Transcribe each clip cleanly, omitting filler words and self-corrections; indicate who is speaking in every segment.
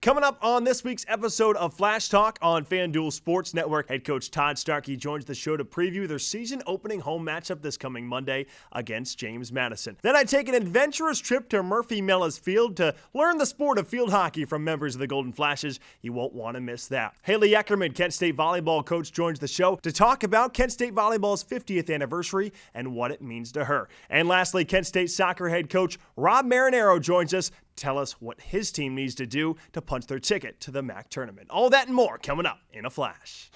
Speaker 1: Coming up on this week's episode of Flashtalk on FanDuel Sports Network, head coach Todd Starkey joins the show to preview their season-opening home matchup this coming Monday against James Madison. Then I take an adventurous trip to Murphy-Mellis Field to learn the sport of field hockey from members of the Golden Flashes. You won't want to miss that. Haley Eckerman, Kent State volleyball coach, joins the show to talk about Kent State volleyball's 50th anniversary and what it means to her. And lastly, Kent State soccer head coach Rob Marinaro joins us. Tell us what his team needs to do to punch their ticket to the MAC tournament. All that and more coming up in a flash.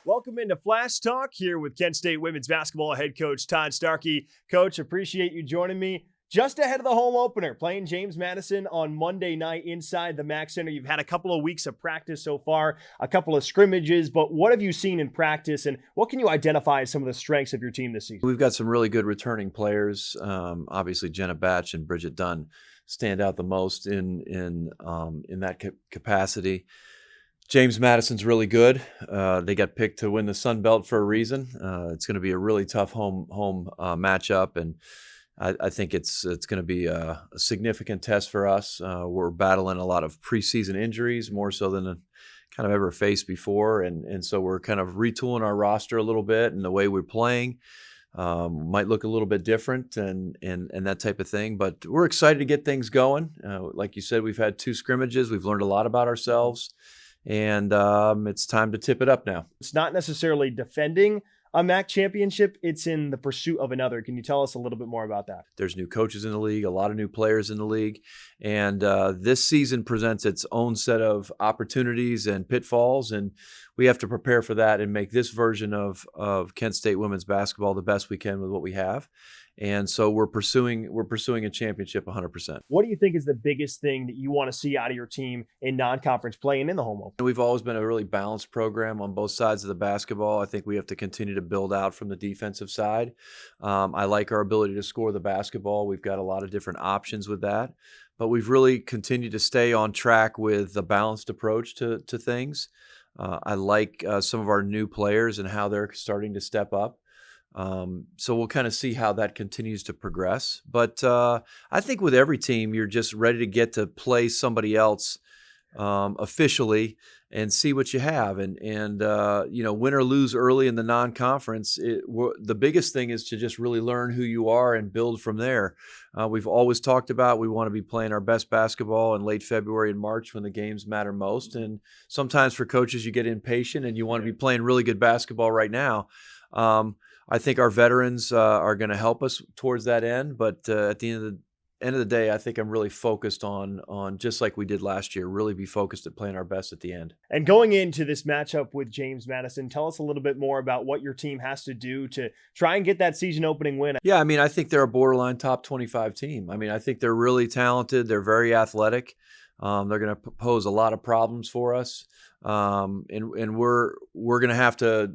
Speaker 1: Welcome into Flash Talk here with Kent State women's basketball head coach Todd Starkey. Coach, appreciate you joining me. Just ahead of the home opener, playing James Madison on Monday night inside the MAC Center. You've had a couple of weeks of practice so far, a couple of scrimmages, but what have you seen in practice, and what can you identify as some of the strengths of your team this season?
Speaker 2: We've got some really good returning players. Obviously, Jenna Batch and Bridget Dunn stand out the most in that capacity. James Madison's really good. They got picked to win the Sun Belt for a reason. It's going to be a really tough home matchup, and I think it's going to be a significant test for us. We're battling a lot of preseason injuries, more so than kind of ever faced before, and so we're kind of retooling our roster a little bit, and the way we're playing might look a little bit different, and that type of thing. But we're excited to get things going. Like you said, we've had 2 scrimmages. We've learned a lot about ourselves, and it's time to tip it up now.
Speaker 1: It's not necessarily defending a MAC championship, it's in the pursuit of another. Can you tell us a little bit more about that?
Speaker 2: There's new coaches in the league, a lot of new players in the league, and this season presents its own set of opportunities and pitfalls, and we have to prepare for that and make this version of Kent State women's basketball the best we can with what we have. And so we're pursuing a championship 100%.
Speaker 1: What do you think is the biggest thing that you want to see out of your team in non-conference play and in the home opener?
Speaker 2: We've always been a really balanced program on both sides of the basketball. I think we have to continue to build out from the defensive side. I like our ability to score the basketball. We've got a lot of different options with that. But we've really continued to stay on track with the balanced approach to things. I like some of our new players and how they're starting to step up. So we'll kind of see how that continues to progress. But I think with every team, you're just ready to get to play somebody else officially and see what you have. And win or lose early in the non-conference, the biggest thing is to just really learn who you are and build from there. We've always talked about we want to be playing our best basketball in late February and March when the games matter most. And sometimes for coaches, you get impatient and you want to be playing really good basketball right now. I think our veterans are going to help us towards that end, but at the end of the day, I think I'm really focused on just like we did last year, really be focused at playing our best at the end.
Speaker 1: And going into this matchup with James Madison, tell us a little bit more about what your team has to do to try and get that season opening win.
Speaker 2: Yeah, I mean, I think they're a borderline top 25 team. I mean, I think they're really talented. They're very athletic. They're going to pose a lot of problems for us. And we're going to have to,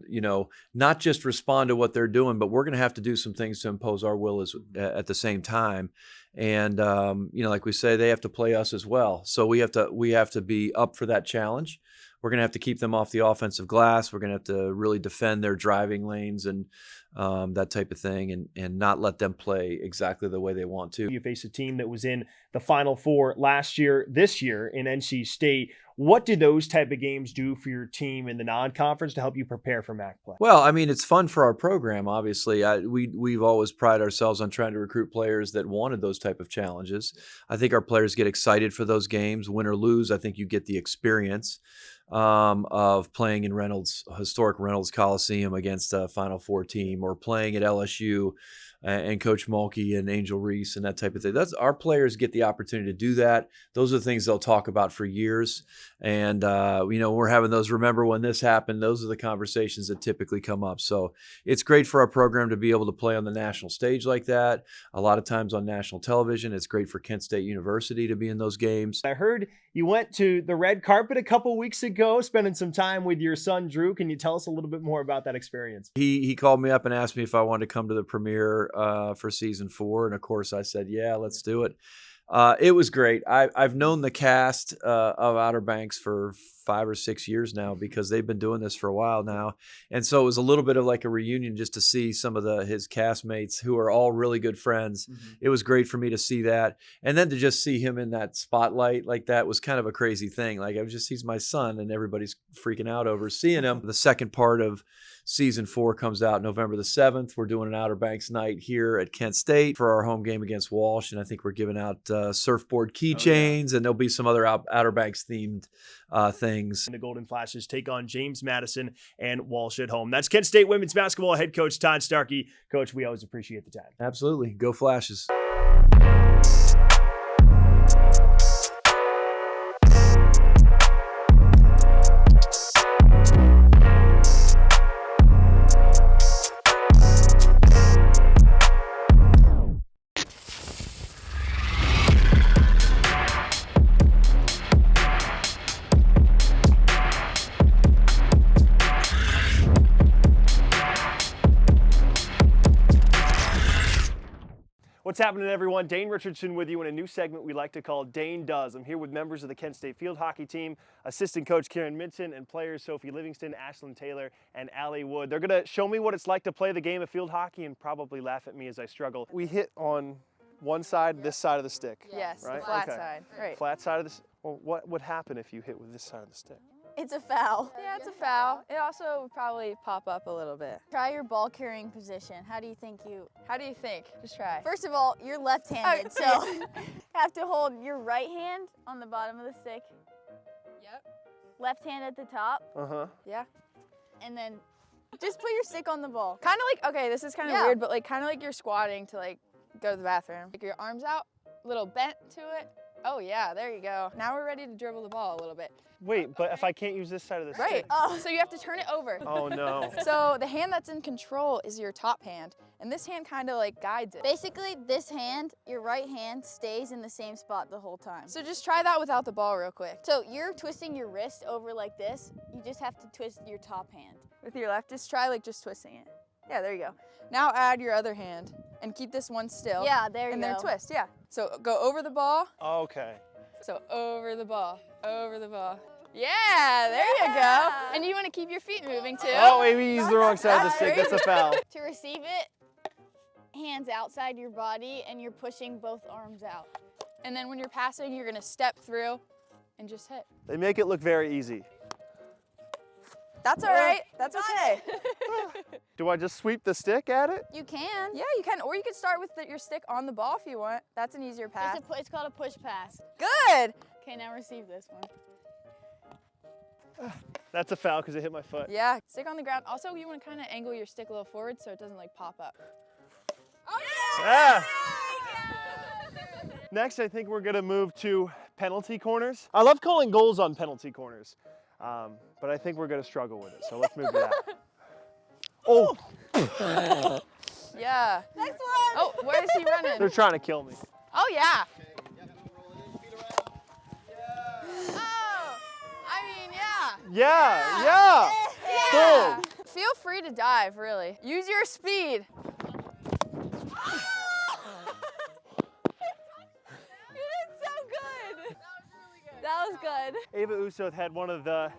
Speaker 2: not just respond to what they're doing, but we're going to have to do some things to impose our will at the same time. And, like we say, they have to play us as well. So we have to be up for that challenge. We're going to have to keep them off the offensive glass. We're going to have to really defend their driving lanes and that type of thing, and not let them play exactly the way they want to.
Speaker 1: You face a team that was in the Final Four last year, this year in NC State. What do those type of games do for your team in the non-conference to help you prepare for MAC play?
Speaker 2: Well, I mean, it's fun for our program, obviously. We've always prided ourselves on trying to recruit players that wanted those type of challenges. I think our players get excited for those games. Win or lose, I think you get the experience of playing in historic Reynolds Coliseum against a Final Four team, or playing at LSU and Coach Mulkey and Angel Reese and that type of thing. That's our players get the opportunity to do that. Those are the things they'll talk about for years. And, we're having those, remember when this happened, those are the conversations that typically come up. So it's great for our program to be able to play on the national stage like that. A lot of times on national television. It's great for Kent State University to be in those games.
Speaker 1: I heard you went to the red carpet a couple weeks ago, spending some time with your son, Drew. Can you tell us a little bit more about that experience?
Speaker 2: He called me up and asked me if I wanted to come to the premiere for season 4. And of course I said, yeah, let's do it. It was great. I've known the cast of Outer Banks for 5 or 6 years now because they've been doing this for a while now. And so it was a little bit of like a reunion just to see some of his castmates who are all really good friends.
Speaker 1: Mm-hmm.
Speaker 2: It was great for me to see that. And then to just see him in that spotlight like that was kind of a crazy thing. Like he's my son and everybody's freaking out over seeing him. The second part of season 4 comes out November the 7th. We're doing an Outer Banks night here at Kent State for our home game against Walsh. And I think we're giving out surfboard keychains, and there'll be some other Outer Banks themed things.
Speaker 1: And the Golden Flashes take on James Madison and Walsh at home. That's Kent State women's basketball head coach Todd Starkey. Coach, we always appreciate the time.
Speaker 2: Absolutely. Go Flashes.
Speaker 1: What's happening, everyone? Dane Richardson with you in a new segment we like to call Dane Does. I'm here with members of the Kent State field hockey team, assistant coach Karen Minton, and players Sophie Livingston, Ashlyn Taylor, and Allie Wood. They're going to show me what it's like to play the game of field hockey and probably laugh at me as I struggle. We hit on one side, this side of the stick.
Speaker 3: Yes,
Speaker 1: right?
Speaker 3: the flat side. Right.
Speaker 1: Flat side of the Well, what would happen if you hit with this side of the stick?
Speaker 3: It's a foul.
Speaker 4: Yeah, it's a foul. It also would probably pop up a little bit.
Speaker 3: Try your ball carrying position. How do you think?
Speaker 4: How do you think? Just try.
Speaker 3: First of all, you're left-handed, so you have to hold your right hand on the bottom of the stick.
Speaker 4: Yep.
Speaker 3: Left hand at the top.
Speaker 1: Uh-huh.
Speaker 4: Yeah.
Speaker 3: And then just put your stick on the ball.
Speaker 4: Kind of like, okay, this is kind of
Speaker 3: Yeah.
Speaker 4: weird, but like kind of like you're squatting to like go to the bathroom. Like your arms out, a little bent to it. Oh yeah, there you go. Now we're ready to dribble the ball a little bit.
Speaker 1: Wait, but if I can't use this side of the
Speaker 4: Right.
Speaker 1: stick?
Speaker 3: Oh.
Speaker 4: So you have to turn it over.
Speaker 1: Oh, no.
Speaker 4: So the hand that's in control is your top hand, and this hand kind of like guides it.
Speaker 3: Basically, this hand, your right hand, stays in the same spot the whole time.
Speaker 4: So just try that without the ball real quick.
Speaker 3: So you're twisting your wrist over like this. You just have to twist your top hand.
Speaker 4: With your left, just try like just twisting it. Yeah, there you go. Now add your other hand and keep this one still.
Speaker 3: Yeah, there you
Speaker 4: And
Speaker 3: go.
Speaker 4: then twist, yeah. So go over the ball.
Speaker 1: Okay.
Speaker 4: So over the ball, over the ball. Yeah, there you go. And you want to keep your feet moving too.
Speaker 1: Oh, wait, we used the wrong side of the stick. That's a foul.
Speaker 3: To receive it, hands outside your body and you're pushing both arms out.
Speaker 4: And then when you're passing, you're gonna step through and just hit.
Speaker 1: They make it look very easy.
Speaker 4: That's all right. That's okay.
Speaker 1: Do I just sweep the stick at it?
Speaker 3: You can.
Speaker 4: Yeah, you can. Or you could start with your stick on the ball if you want. That's an easier pass.
Speaker 3: It's called a push pass.
Speaker 4: Good.
Speaker 3: Okay, now receive this one.
Speaker 1: That's a foul because it hit my foot.
Speaker 4: Yeah, stick on the ground. Also, you want to kind of angle your stick a little forward so it doesn't like pop up.
Speaker 3: Oh,
Speaker 1: Yeah. Next, I think we're going to move to penalty corners. I love calling goals on penalty corners, but I think we're going to struggle with it. So let's move to that. Oh,
Speaker 4: Yeah.
Speaker 3: Next one.
Speaker 4: Oh, where is he running?
Speaker 1: they're trying to kill me.
Speaker 4: Oh, yeah. Oh, I mean, yeah.
Speaker 1: Yeah.
Speaker 4: Yeah.
Speaker 1: Boom.
Speaker 4: Feel free to dive, really. Use your speed.
Speaker 3: You did so good. That was good.
Speaker 1: Ava Usoth had one of the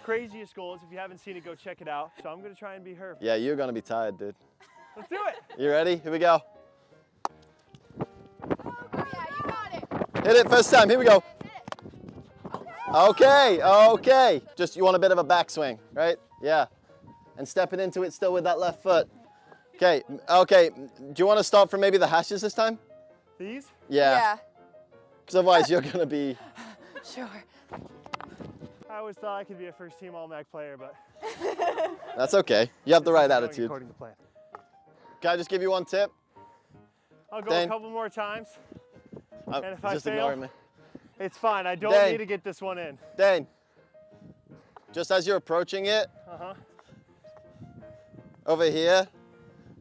Speaker 1: craziest goals. If you haven't seen it, go check it out. So I'm going to try and be her.
Speaker 5: Yeah, you're gonna be tired, dude.
Speaker 1: Let's do it.
Speaker 5: You ready? Here we go.
Speaker 3: Oh, yeah, you got it.
Speaker 5: Hit it first time. Here we go. Okay, okay. Just you want a bit of a backswing, right? Yeah. And stepping into it still with that left foot. Okay, okay. Do you want to start from maybe the hashes this time?
Speaker 1: These?
Speaker 5: Yeah. Because otherwise you're gonna be.
Speaker 4: Sure.
Speaker 1: I always thought I could be a first-team All-MAC player, but
Speaker 5: That's okay. You have the right
Speaker 1: going
Speaker 5: attitude.
Speaker 1: according to plan.
Speaker 5: Can I just give you one tip?
Speaker 1: I'll go
Speaker 5: Dane.
Speaker 1: a couple more times. And if I
Speaker 5: just
Speaker 1: fail-
Speaker 5: ignoring me.
Speaker 1: It's fine. I don't
Speaker 5: Dane.
Speaker 1: need to get this one in.
Speaker 5: Dane. Just as you're approaching it,
Speaker 1: Uh-huh.
Speaker 5: over here,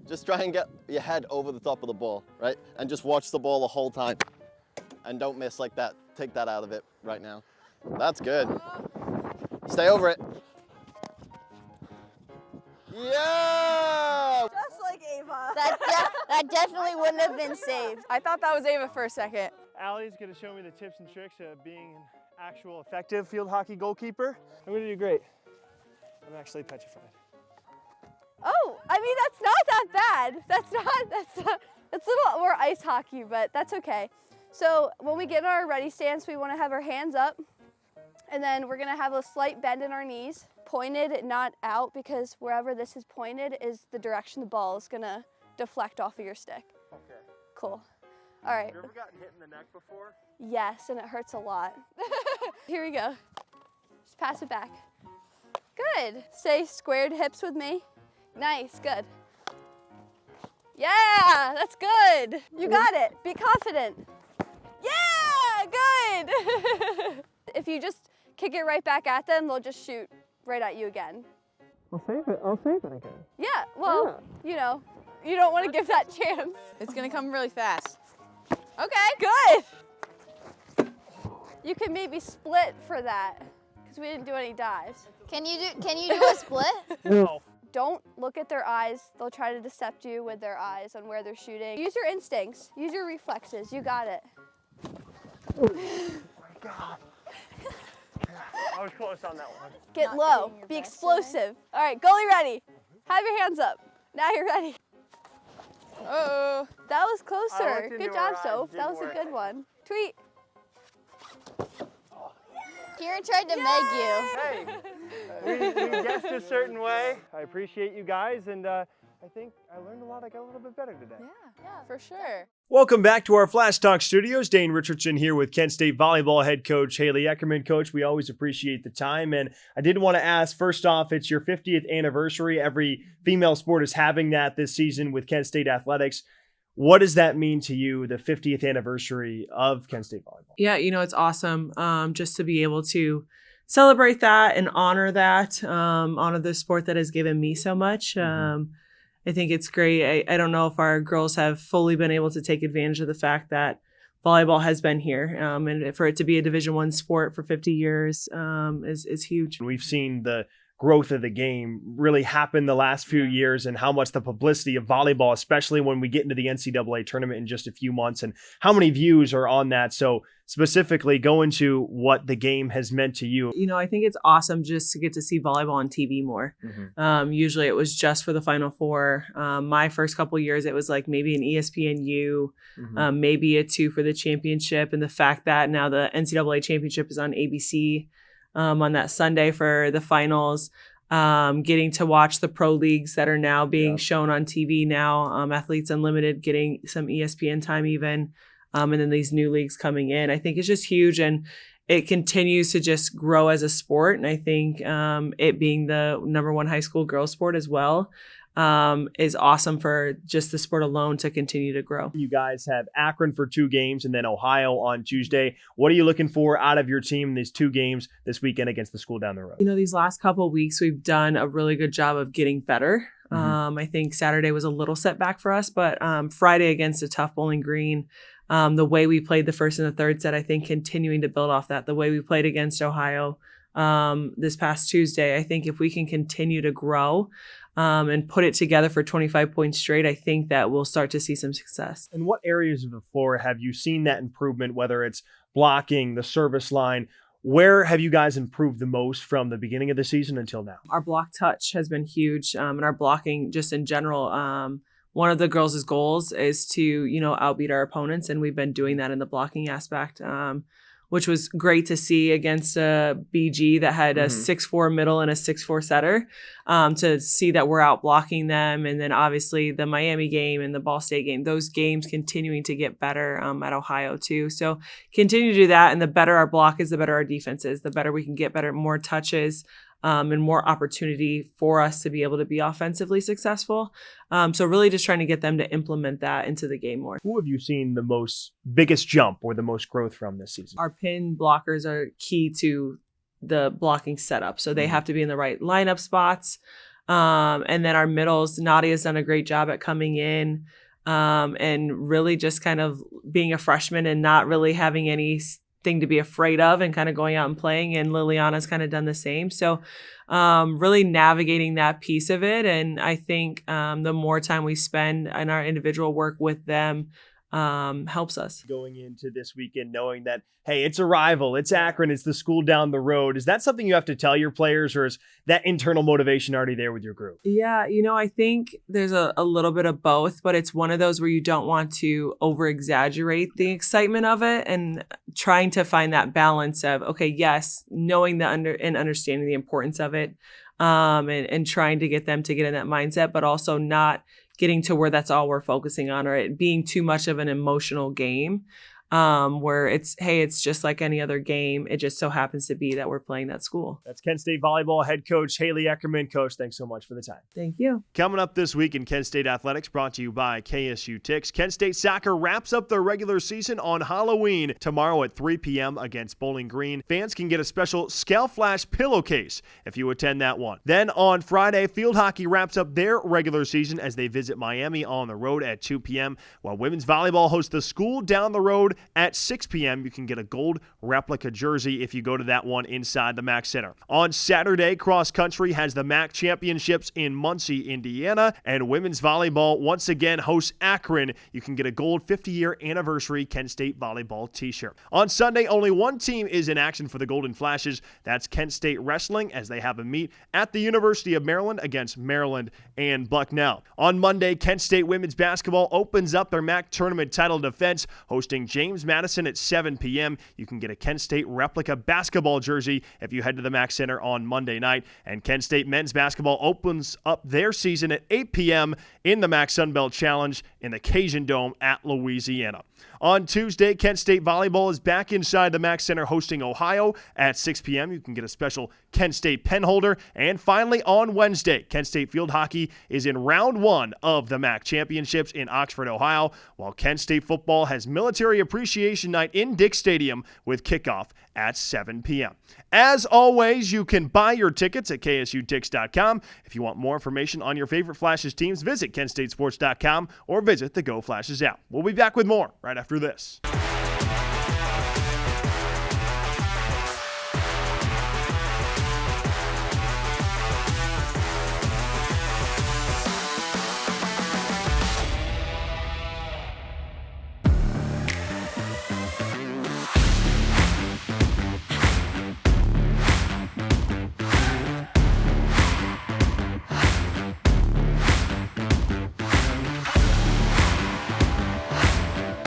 Speaker 5: just try and get your head over the top of the ball, right? And just watch the ball the whole time. And don't miss like that. Take that out of it right now. That's good. Stay over it. Yeah!
Speaker 3: Just like Ava. That definitely wouldn't have been saved.
Speaker 4: I thought that was Ava for a second.
Speaker 1: Allie's going to show me the tips and tricks of being an actual effective field hockey goalkeeper. I'm going to do great. I'm actually petrified.
Speaker 6: Oh, I mean, that's not that bad. That's a little more ice hockey, but that's okay. So when we get in our ready stance, we want to have our hands up, and then we're going to have a slight bend in our knees, pointed, not out, because wherever this is pointed is the direction the ball is going to deflect off of your stick.
Speaker 1: Okay.
Speaker 6: Cool. All right.
Speaker 1: Have you ever gotten hit in the neck before?
Speaker 6: Yes, and it hurts a lot. Here we go. Just pass it back. Good. Say squared hips with me. Nice, good. Yeah, that's good. You got it. Be confident. Yeah, good. If you just kick it right back at them, they'll just shoot right at you again.
Speaker 1: I'll save it again.
Speaker 6: Yeah, well, you know, you don't want to give that chance.
Speaker 4: It's gonna come really fast. Okay.
Speaker 6: Good. You can maybe split for that, because we didn't do any dives.
Speaker 3: Can you do a split?
Speaker 1: No.
Speaker 6: Don't look at their eyes. They'll try to deceptive you with their eyes on where they're shooting. Use your instincts. Use your reflexes. You got it.
Speaker 1: Oh my God. I was close on that one.
Speaker 6: Get
Speaker 3: Not
Speaker 6: low.
Speaker 3: doing your
Speaker 6: Be
Speaker 3: best
Speaker 6: explosive. All right, goalie ready. Have your hands up. Now you're ready.
Speaker 4: Oh.
Speaker 6: That was
Speaker 1: I
Speaker 6: closer.
Speaker 1: looked into
Speaker 6: Good job,
Speaker 1: her eyes.
Speaker 6: Soph. That
Speaker 1: Didn't
Speaker 6: was a
Speaker 1: work.
Speaker 6: good one. Tweet.
Speaker 3: Kieran tried to meg you.
Speaker 1: Hey, we guessed a certain way. I appreciate you guys, and I think I learned a lot. I got a little bit better today.
Speaker 4: Yeah, for sure.
Speaker 1: Welcome back to our Flash Talk studios. Dane Richardson here with Kent State Volleyball head coach Haley Eckerman. Coach, we always appreciate the time. And I did want to ask, first off, it's your 50th anniversary. Every female sport is having that this season with Kent State Athletics. What does that mean to you, the 50th anniversary of Kent State Volleyball?
Speaker 7: Yeah, it's awesome just to be able to celebrate that and honor that, honor the sport that has given me so much. I think it's great. I don't know if our girls have fully been able to take advantage of the fact that volleyball has been here, and for it to be a Division I sport for 50 years is huge.
Speaker 1: We've seen the growth of the game really happen the last few years, and how much the publicity of volleyball, especially when we get into the NCAA tournament in just a few months, and how many views are on that. So specifically go into what the game has meant to you.
Speaker 7: I think it's awesome just to get to see volleyball on TV more. Usually it was just for the Final Four. My first couple of years, it was like maybe an ESPNU, maybe a 2 for the championship. And the fact that now the NCAA championship is on ABC on that Sunday for the finals, getting to watch the pro leagues that are now being shown on TV now, Athletes Unlimited getting some ESPN time even. And then these new leagues coming in, I think it's just huge, and it continues to just grow as a sport. And I think it being the #1 high school girls sport as well is awesome for just the sport alone to continue to grow.
Speaker 1: You guys have Akron for 2 games and then Ohio on Tuesday. What are you looking for out of your team in these 2 games this weekend against the school down the road?
Speaker 7: These last couple of weeks, we've done a really good job of getting better. I think Saturday was a little setback for us, but Friday against a tough Bowling Green, the way we played the first and the third set, I think continuing to build off that, the way we played against Ohio this past Tuesday, I think if we can continue to grow and put it together for 25 points straight, I think that we'll start to see some success.
Speaker 1: In what areas of the floor have you seen that improvement, whether it's blocking, the service line? Where have you guys improved the most from the beginning of the season until now?
Speaker 7: Our block touch has been huge, and our blocking just in general. One of the girls' goals is to, outbeat our opponents, and we've been doing that in the blocking aspect, which was great to see against a BG that had a 6'4" middle and a 6'4" setter, to see that we're out blocking them. And then obviously the Miami game and the Ball State game, those games continuing to get better at Ohio too. So continue to do that. And the better our block is, the better our defense is, the better we can get more touches, and more opportunity for us to be able to be offensively successful. So really just trying to get them to implement that into the game more.
Speaker 1: Who have you seen the biggest jump or the most growth from this season?
Speaker 7: Our pin blockers are key to the blocking setup. So they have to be in the right lineup spots. And then our middles, Nadia's done a great job at coming in and really just kind of being a freshman and not really having any thing to be afraid of and kind of going out and playing. And Liliana's kind of done the same. So really navigating that piece of it. And I think the more time we spend in our individual work with them helps us.
Speaker 1: Going into this weekend knowing that, hey, it's a rival, it's Akron, it's the school down the road. Is that something you have to tell your players, or is that internal motivation already there with your group?
Speaker 7: Yeah, I think there's a little bit of both, but it's one of those where you don't want to over exaggerate the excitement of it, and trying to find that balance of, okay, yes, knowing and understanding the importance of it, and trying to get them to get in that mindset, but also not getting to where that's all we're focusing on, or it being too much of an emotional game, where it's just like any other game. It just so happens to be that we're playing that school.
Speaker 1: That's Kent State volleyball head coach Haley Eckerman. Coach, thanks so much for the time.
Speaker 7: Thank you.
Speaker 1: Coming up this week in Kent State Athletics, brought to you by KSU Tix. Kent State soccer wraps up their regular season on Halloween tomorrow at 3 p.m. against Bowling Green. Fans can get a special Scale Flash pillowcase if you attend that one. Then on Friday, field hockey wraps up their regular season as they visit Miami on the road at 2 p.m., while women's volleyball hosts the school down the road at 6 p.m. You can get a gold replica jersey if you go to that one inside the MAC Center. On Saturday, cross country has the MAC Championships in Muncie, Indiana, and women's volleyball once again hosts Akron. You can get a gold 50-year anniversary Kent State volleyball t-shirt. On Sunday, only one team is in action for the Golden Flashes. That's Kent State Wrestling, as they have a meet at the University of Maryland against Maryland and Bucknell. On Monday, Kent State women's basketball opens up their MAC tournament title defense, hosting James Madison at 7 p.m. You can get a Kent State replica basketball jersey if you head to the MAC Center on Monday night. And Kent State men's basketball opens up their season at 8 p.m. in the MAC Sunbelt Challenge in the Cajun Dome at Louisiana. On Tuesday, Kent State volleyball is back inside the MAC Center hosting Ohio at 6 p.m. You can get a special Kent State pen holder. And finally, on Wednesday, Kent State field hockey is in round 1 of the MAC Championships in Oxford, Ohio, while Kent State football has Military Appreciation Night in Dick Stadium with kickoff at 7 p.m. As always, you can buy your tickets at ksutix.com. If you want more information on your favorite Flashes teams, visit kentstatesports.com or visit the Go Flashes app. We'll be back with more right after this.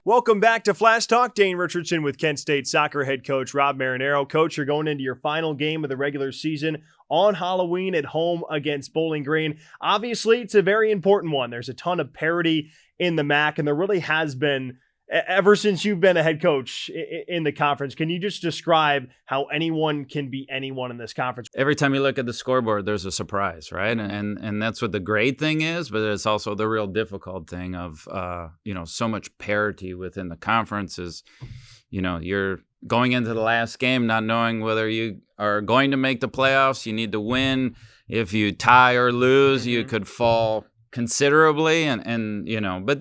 Speaker 1: Welcome back to Flash Talk. Dane Richardson with Kent State soccer head coach Rob Marinaro. Coach, you're going into your final game of the regular season on Halloween at home against Bowling Green. Obviously, it's a very important one. There's a ton of parity in the MAC, and there really has been ever since you've been a head coach in the conference. Can you just describe how anyone can be anyone in this conference?
Speaker 8: Every time you look at the scoreboard, there's a surprise, right? And that's what the great thing is, but it's also the real difficult thing of, so much parity within the conference is, you're going into the last game not knowing whether you are going to make the playoffs. You need to win. If you tie or lose, you could fall considerably, but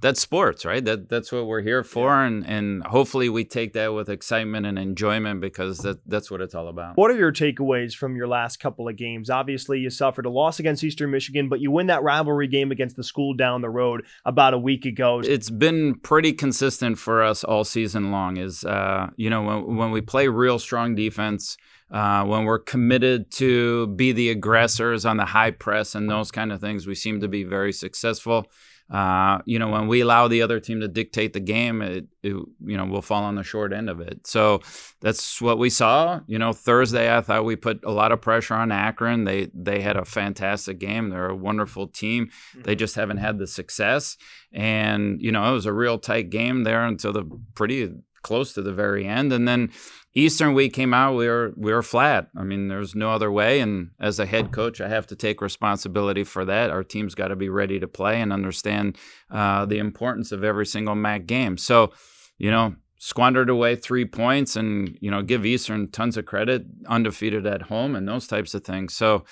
Speaker 8: that's sports, right? That's what we're here for, and hopefully we take that with excitement and enjoyment, because that's what it's all about.
Speaker 1: What are your takeaways from your last couple of games? Obviously, you suffered a loss against Eastern Michigan, but you win that rivalry game against the school down the road about a week ago.
Speaker 8: It's been pretty consistent for us all season long. Is when we play real strong defense. When we're committed to be the aggressors on the high press and those kind of things, we seem to be very successful. When we allow the other team to dictate the game, we'll fall on the short end of it. So that's what we saw. Thursday, I thought we put a lot of pressure on Akron. They had a fantastic game. They're a wonderful team. They just haven't had the success. And, it was a real tight game there until pretty close to the very end. And then Eastern, we came out, we were flat. I mean, there's no other way. And as a head coach, I have to take responsibility for that. Our team's got to be ready to play and understand the importance of every single MAC game. So, squandered away 3 points and, give Eastern tons of credit, undefeated at home and those types of things. So,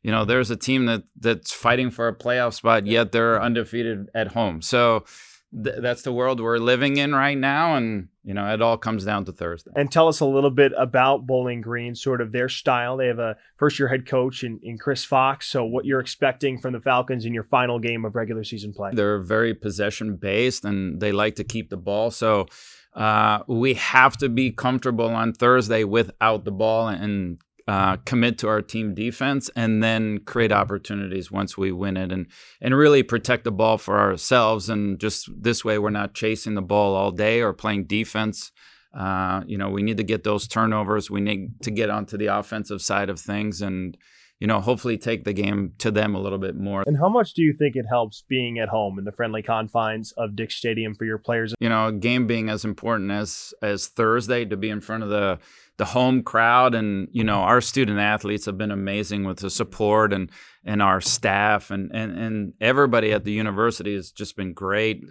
Speaker 8: there's a team that's fighting for a playoff spot, yet they're undefeated at home. So, that's the world we're living in right now. And, it all comes down to Thursday.
Speaker 1: And tell us a little bit about Bowling Green, sort of their style. They have a first-year head coach in Chris Fox. So what you're expecting from the Falcons in your final game of regular season play?
Speaker 8: They're very possession-based, and they like to keep the ball. So we have to be comfortable on Thursday without the ball and commit to our team defense, and then create opportunities once we win it, and really protect the ball for ourselves. And just this way, we're not chasing the ball all day or playing defense. We need to get those turnovers. We need to get onto the offensive side of things, and hopefully take the game to them a little bit more.
Speaker 1: And how much do you think it helps being at home in the friendly confines of Dick Stadium for your players?
Speaker 8: A game being as important as Thursday, to be in front of the home crowd. And, our student athletes have been amazing with the support, and our staff and everybody at the university has just been great.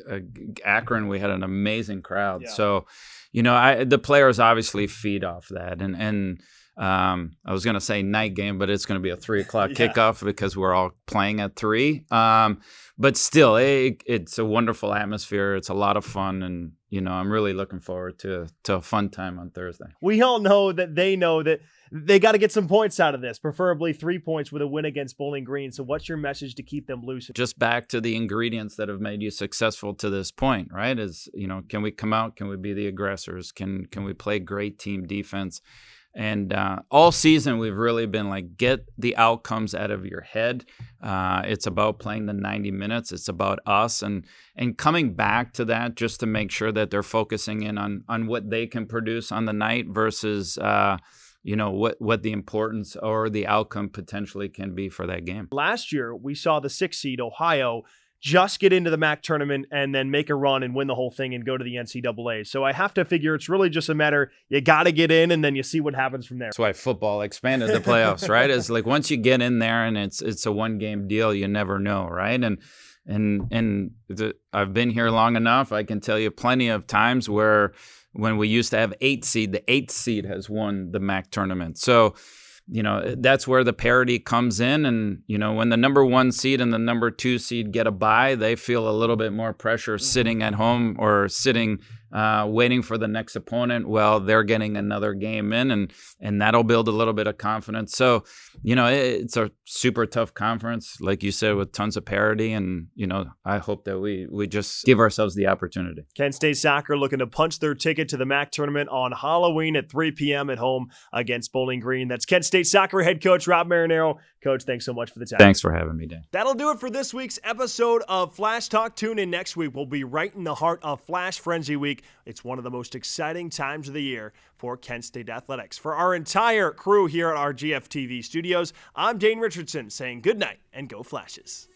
Speaker 8: Akron, we had an amazing crowd. Yeah. So, the players obviously feed off that. And I was going to say night game, but it's going to be a 3:00 kickoff because we're all playing at 3. But still, it's a wonderful atmosphere. It's a lot of fun. And, I'm really looking forward to a fun time on Thursday.
Speaker 1: We all know that they got to get some points out of this, preferably 3 points with a win against Bowling Green. So what's your message to keep them loose?
Speaker 8: Just back to the ingredients that have made you successful to this point, right? Can we come out? Can we be the aggressors? Can we play great team defense? And all season, we've really been like, get the outcomes out of your head. It's about playing the 90 minutes. It's about us and coming back to that, just to make sure that they're focusing in on what they can produce on the night versus what the importance or the outcome potentially can be for that game.
Speaker 1: Last year, we saw the 6th seed Ohio just get into the MAC tournament and then make a run and win the whole thing and go to the NCAA. So I have to figure it's really just a matter, you got to get in and then you see what happens from there.
Speaker 8: That's why football expanded the playoffs, right? It's like once you get in there and it's a one-game deal, you never know, right? I've been here long enough. I can tell you plenty of times where when we used to have 8 seed, the 8th seed has won the MAC tournament. So that's where the parity comes in. And, when the number 1 seed and the number 2 seed get a bye, they feel a little bit more pressure sitting at home or sitting waiting for the next opponent. Well, they're getting another game in, and that'll build a little bit of confidence. So, it's a super tough conference, like you said, with tons of parity. And, I hope that we just give ourselves the opportunity.
Speaker 1: Kent State Soccer looking to punch their ticket to the MAC tournament on Halloween at 3 p.m. at home against Bowling Green. That's Kent State Soccer head coach Rob Marinaro. Coach, thanks so much for the time.
Speaker 8: Thanks for having me, Dan.
Speaker 1: That'll do it for this week's episode of Flash Talk. Tune in next week. We'll be right in the heart of Flash Frenzy Week. It's one of the most exciting times of the year for Kent State Athletics. For our entire crew here at our GFTV studios, I'm Dane Richardson saying good night and go Flashes.